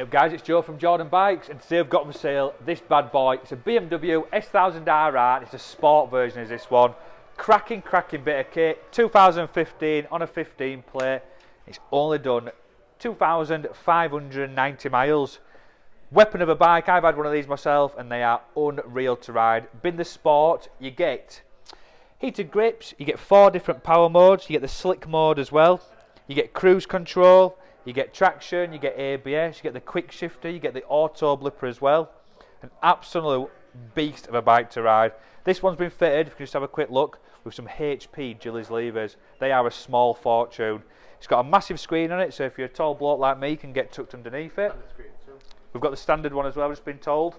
Hey up guys, it's Joe from Jordan Bikes, and today I've got for sale this bad boy. It's a BMW S1000RR, it's a sport version of this one. Cracking bit of kit, 2015 on a 15 plate. It's only done 2,590 miles. Weapon of a bike, I've had one of these myself and they are unreal to ride. Bin the Sport, you get heated grips, you get 4 different power modes, you get the slick mode as well, you get cruise control, you get traction, you get ABS, you get the quickshifter, you get the auto blipper as well. An absolute beast of a bike to ride. This one's been fitted, if you can just have a quick look, with some HP Gilles levers. They are a small fortune. It's got a massive screen on it, so if you're a tall bloke like me, you can get tucked underneath it. We've got the standard one as well, I've just been told.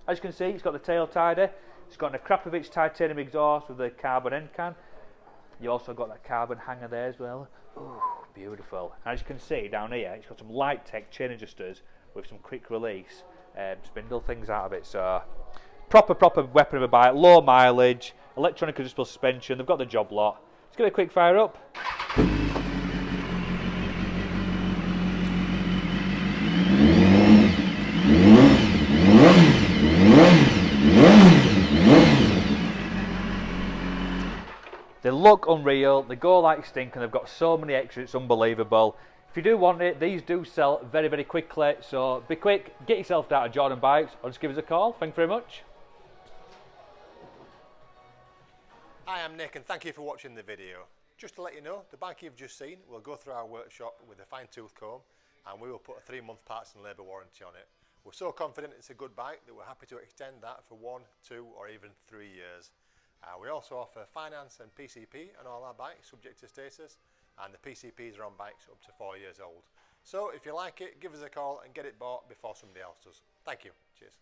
As you can see, it's got the tail tider. It's got an Akrapovic titanium exhaust with a carbon end can. You also got that carbon hanger there as well. Ooh, beautiful. And as you can see down here, it's got some lightech chain adjusters with some quick release spindle things out of it. So proper weapon of a bike, low mileage, electronic adjustable suspension. They've got the job lot. Let's give it a quick fire up. They look unreal, they go like stink, and they've got so many extras, it's unbelievable. If you do want it, these do sell very quickly, so be quick, get yourself down to Jordan Bikes, or just give us a call. Thank you very much. Hi, I'm Nick and thank you for watching the video. Just to let you know, the bike you've just seen will go through our workshop with a fine-tooth comb, and we will put a 3-month parts and labour warranty on it. We're so confident it's a good bike that we're happy to extend that for 1, 2 or even 3 years. We also offer finance and PCP on all our bikes, subject to status, and the PCPs are on bikes up to 4 years old. So if you like it, give us a call and get it bought before somebody else does. Thank you. Cheers.